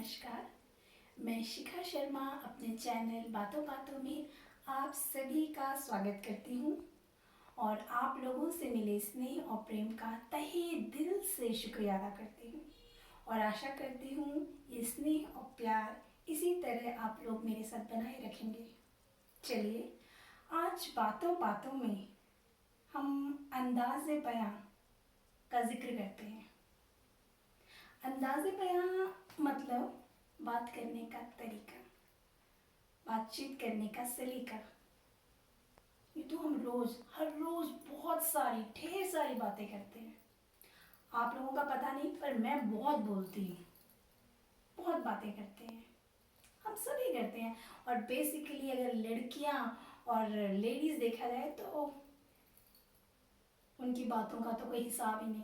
नमस्कार। मैं शिखा शर्मा अपने चैनल बातों बातों में आप सभी का स्वागत करती हूँ और आप लोगों से मिले स्नेह और प्रेम का तहे दिल से शुक्रिया अदा करती हूँ और आशा करती हूँ ये स्नेह और प्यार इसी तरह आप लोग मेरे साथ बनाए रखेंगे। चलिए आज बातों बातों में हम अंदाज़े बयां का जिक्र करते हैं। अंदाज़े बयां मतलब बात करने का तरीका, बातचीत करने का सलीका। ये तो हम हर रोज बहुत सारी ढेर सारी बातें करते हैं। आप लोगों का पता नहीं पर मैं बहुत बोलती हूँ, बहुत बातें करते हैं, हम सभी करते हैं। और बेसिकली अगर लड़कियां और लेडीज देखा जाए तो उनकी बातों का तो कोई हिसाब ही नहीं।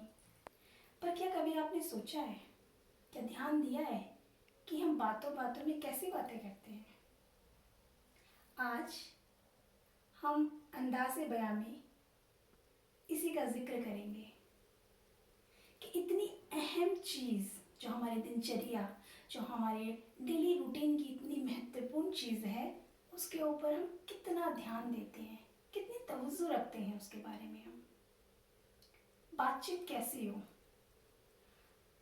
पर क्या कभी आपने सोचा है, क्या ध्यान दिया है कि हम बातों बातों में कैसी बातें करते हैं? आज हम अंदाज़े बयां में इसी का जिक्र करेंगे कि इतनी अहम चीज़ जो हमारे दिनचर्या, जो हमारे डेली रूटीन की इतनी महत्वपूर्ण चीज़ है, उसके ऊपर हम कितना ध्यान देते हैं, कितनी तवज्जो रखते हैं उसके बारे में। हम बातचीत कैसी हो,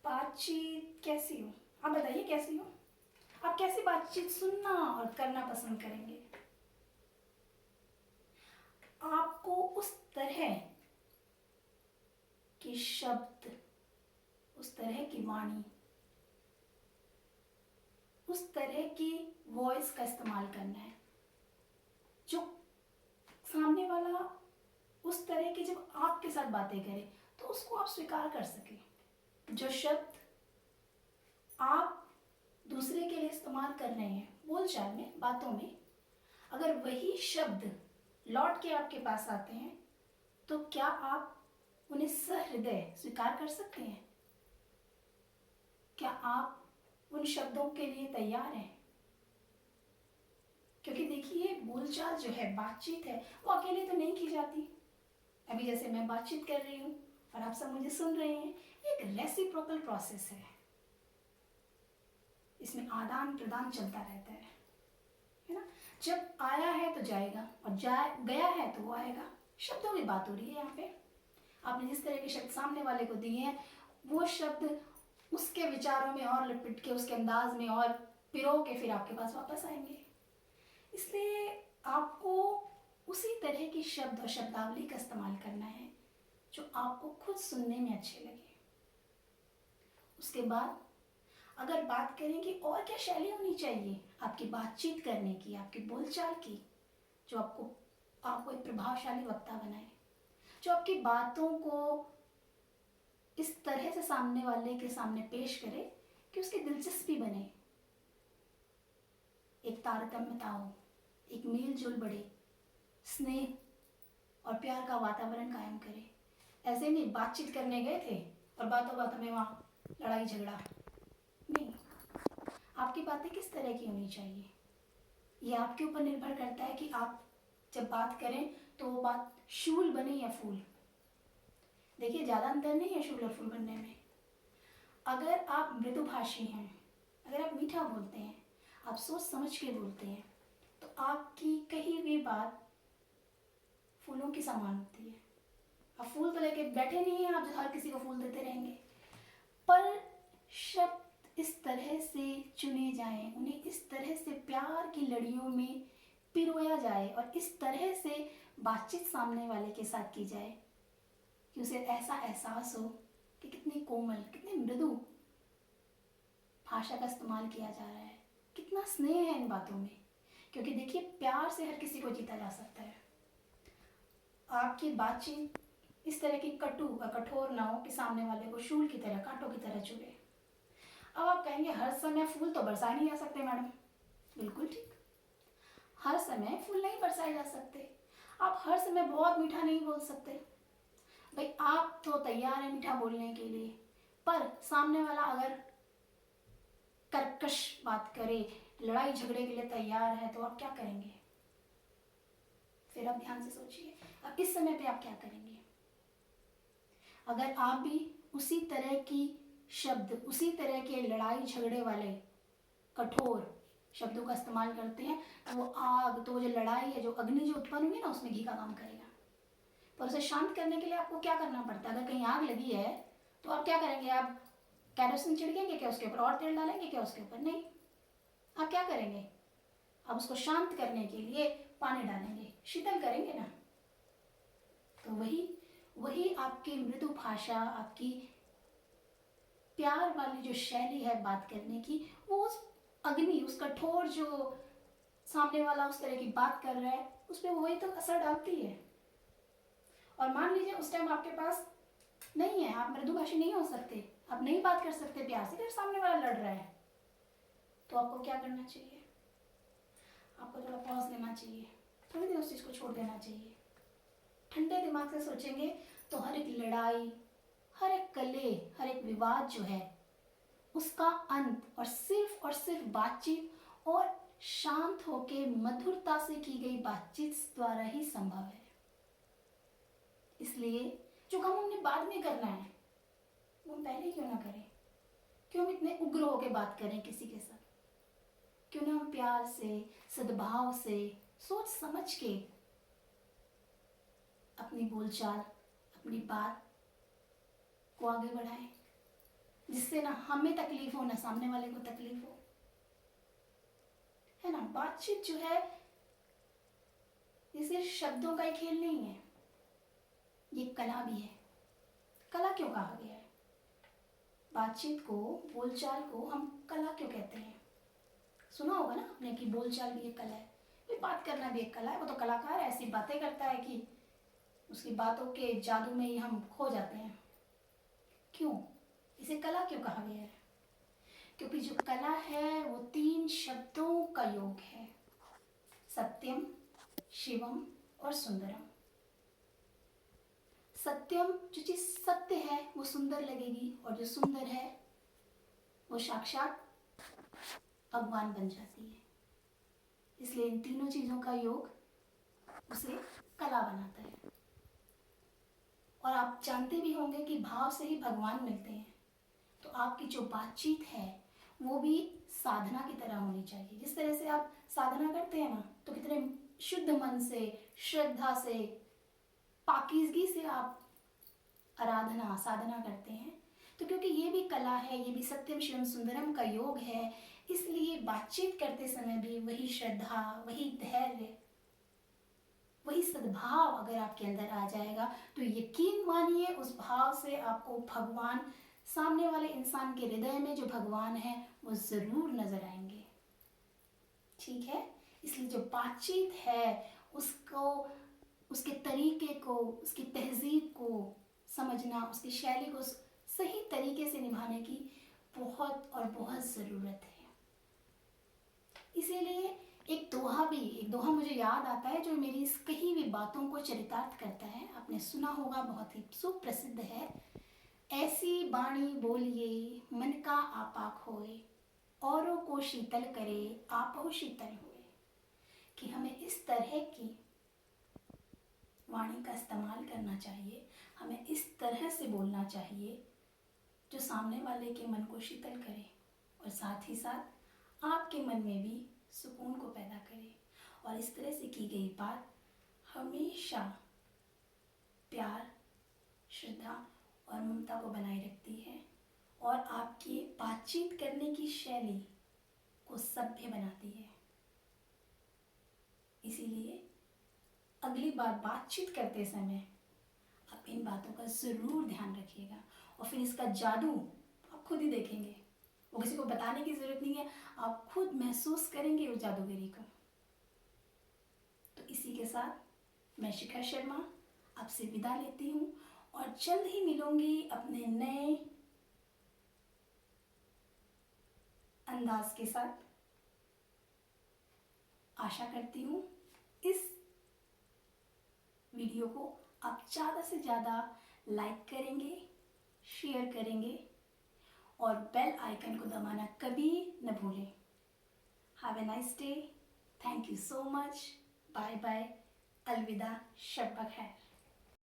बातचीत कैसी हो, आप बताइए कैसी हो? आप कैसी बातचीत सुनना और करना पसंद करेंगे? आपको उस तरह के शब्द, उस तरह की वाणी, उस तरह की वॉइस का इस्तेमाल करना है जो सामने वाला उस तरह की जब आपके साथ बातें करे तो उसको आप स्वीकार कर सके। जो शब्द आप दूसरे के लिए इस्तेमाल कर रहे हैं बोलचाल में, बातों में, अगर वही शब्द लौट के आपके पास आते हैं तो क्या आप उन्हें सहृदय स्वीकार कर सकते हैं? क्या आप उन शब्दों के लिए तैयार हैं? क्योंकि देखिए बोलचाल जो है, बातचीत है, वो अकेले तो नहीं की जाती। अभी जैसे मैं बातचीत कर रही हूँ और आप सब मुझे सुन रहे हैं, एक रेसिप्रोकल प्रोसेस है। इसमें आदान प्रदान चलता रहता है ना। जब आया है तो जाएगा और गया है तो वो आएगा। शब्दों की बात हो रही है यहाँ पे। आपने जिस तरह के शब्द सामने वाले को दिए हैं, वो शब्द उसके विचारों में और लिपट के, उसके अंदाज में और पिरो के फिर आपके पास वापस आएंगे। इसलिए आपको उसी तरह की शब्द और शब्दावली का इस्तेमाल करना है जो आपको खुद सुनने में अच्छे लगे। उसके बाद अगर बात करें कि और क्या शैली होनी चाहिए आपकी बातचीत करने की, आपकी बोलचाल की, जो आपको एक प्रभावशाली वक्ता बनाए, जो आपकी बातों को इस तरह से सामने वाले के सामने पेश करे कि उसकी दिलचस्पी बने, एक तारतम्यता हो, एक मेल जोल बढ़े, स्नेह और प्यार का वातावरण कायम करे। ऐसे नहीं बातचीत करने गए थे और बातों बातों में वहाँ लड़ाई झगड़ा नहीं। आपकी बातें किस तरह की होनी चाहिए, ये आपके ऊपर निर्भर करता है कि आप जब बात करें तो वो बात शूल बने या फूल। देखिए ज़्यादा अंतर नहीं है शूल और फूल बनने में। अगर आप मृदुभाषी हैं, अगर आप मीठा बोलते हैं, आप सोच समझ के बोलते हैं, तो आपकी कही हुई बात फूलों की समान होती है। आप फूल तो लेके बैठे नहीं हैं, आप हर किसी को फूल देते रहेंगे, पर शब्द इस तरह से चुने जाएं, उन्हें इस तरह से प्यार की लड़ियों में पिरोया जाए और इस तरह से बातचीत सामने वाले के साथ की जाए कि उसे ऐसा एहसास हो कि कितनी कोमल, कितनी मृदु भाषा का इस्तेमाल किया जा रहा है, कितना स्नेह है इन बातों में। क्योंकि देखिए प्यार से हर किसी को जीता जा सकता है। आपकी बातचीत इस तरह की कटु और कठोर ना हो कि सामने वाले को शूल की तरह, कांटों की तरह चुभे। अब आप कहेंगे हर समय फूल तो बरसाए नहीं जा सकते मैडम। बिल्कुल ठीक, हर समय फूल नहीं बरसाए जा सकते। आप हर समय बहुत मीठा नहीं बोल सकते। भाई आप तो तैयार हैं मीठा बोलने के लिए, पर सामने वाला अगर कर्कश बात करे, लड़ाई झगड़े के लिए तैयार है, तो आप क्या करेंगे? फिर आप ध्यान से सोचिए, अब इस समय पे आप क्या करेंगे? अगर आप भी उसी तरह की शब्द, उसी तरह के लड़ाई झगड़े वाले कठोर शब्दों का इस्तेमाल करते हैं तो वो आग, तो वो जो लड़ाई है, जो अग्नि जो उत्पन्न हुई ना, उसमें घी का काम करेगा। पर उसे शांत करने के लिए आपको क्या करना पड़ता है? अगर कहीं आग लगी है तो आप क्या करेंगे? आप कैरोसिन छिड़केंगे क्या उसके ऊपर, और तेल डालेंगे क्या उसके ऊपर? नहीं। आप क्या करेंगे? आप उसको शांत करने के लिए पानी डालेंगे, शीतल करेंगे ना। तो वही वही आपकी मृदु भाषा, आपकी प्यार वाली जो शैली है बात करने की, वो उस अग्नि, उस कठोर जो सामने वाला उस तरह की बात कर रहा है, उस पर वही तो असर डालती है। और मान लीजिए उस टाइम आपके पास नहीं है, आप मृदुभाषी नहीं हो सकते, आप नहीं बात कर सकते प्यार से, फिर सामने वाला लड़ रहा है, तो आपको क्या करना चाहिए? आपको थोड़ा पॉज लेना चाहिए, थोड़ी देर उस चीज़ को छोड़ देना चाहिए। ठंडे दिमाग से सोचेंगे तो हर एक लड़ाई, हर एक कले, हर एक विवाद जो है उसका अंत और सिर्फ बातचीत और शांत होके मधुरता से की गई बातचीत द्वारा ही संभव है। इसलिए जो काम हमने बाद में करना है वो हम पहले क्यों ना करें? क्यों हम इतने उग्र होके बात करें किसी के साथ? क्यों ना हम प्यार से, सद्भाव से, सोच समझ के अपनी बोलचाल, अपनी बात को आगे बढ़ाएं, जिससे ना हमें तकलीफ हो ना सामने वाले को तकलीफ हो, है ना। बातचीत जो है ये सिर्फ शब्दों का ही खेल नहीं है, ये कला भी है। कला क्यों कहा गया है? बातचीत को, बोलचाल को हम कला क्यों कहते हैं? सुना होगा ना आपने कि बोलचाल भी एक कला है, फिर बात करना भी एक कला है। वो तो कलाकार ऐसी बातें करता है कि उसकी बातों के जादू में ही हम खो जाते हैं। क्यों? इसे कला क्यों कहा गया है? क्योंकि जो कला है वो 3 शब्दों का योग है, सत्यम, शिवम और सुंदरम। सत्यम, जो चीज सत्य है वो सुंदर लगेगी, और जो सुंदर है वो साक्षात भगवान बन जाती है। इसलिए इन तीनों चीजों का योग उसे कला बनाता है। और आप जानते भी होंगे कि भाव से ही भगवान मिलते हैं। तो आपकी जो बातचीत है वो भी साधना की तरह होनी चाहिए। जिस तरह से आप साधना करते हैं ना, तो कितने शुद्ध मन से, श्रद्धा से, पाकीज़गी से आप आराधना, साधना करते हैं। तो क्योंकि ये भी कला है, ये भी सत्यम शिवम सुंदरम का योग है, इसलिए बातचीत करते समय भी वही श्रद्धा, वही धैर्य, वही सद्भाव अगर आपके अंदर आ जाएगा तो यकीन मानिए उस भाव से आपको भगवान, सामने वाले इंसान के हृदय में जो भगवान है वो जरूर नजर आएंगे। ठीक है। इसलिए जो बातचीत है उसको, उसके तरीके को, उसकी तहजीब को समझना, उसकी शैली को सही तरीके से निभाने की बहुत और बहुत ज़रूरत है। इसीलिए एक दोहा मुझे याद आता है जो मेरी इस कही हुई बातों को चरितार्थ करता है। आपने सुना होगा, बहुत ही सुप्रसिद्ध है। ऐसी बाणी बोलिए मन का आपा खोए, औरों को शीतल करे आपहु शीतल होए। कि हमें इस तरह की वाणी का इस्तेमाल करना चाहिए, हमें इस तरह से बोलना चाहिए जो सामने वाले के मन को शीतल करे और साथ ही साथ आपके मन में भी सुकून को पैदा करे। और इस तरह से की गई बात हमेशा प्यार, श्रद्धा और ममता को बनाए रखती है और आपकी बातचीत करने की शैली को सभ्य बनाती है। इसीलिए अगली बार बातचीत करते समय आप इन बातों का ज़रूर ध्यान रखिएगा और फिर इसका जादू आप खुद ही देखेंगे। वो किसी को बताने की ज़रूरत नहीं है, आप खुद महसूस करेंगे उस जादूगरी को। तो इसी के साथ मैं शिखा शर्मा आपसे विदा लेती हूँ और जल्द ही मिलूंगी अपने नए अंदाज के साथ। आशा करती हूँ इस वीडियो को आप ज़्यादा से ज़्यादा लाइक करेंगे, शेयर करेंगे और बेल आइकन को दबाना कभी न भूलें। Have a nice day. Thank you so much. Bye bye. अलविदा। शब बखैर।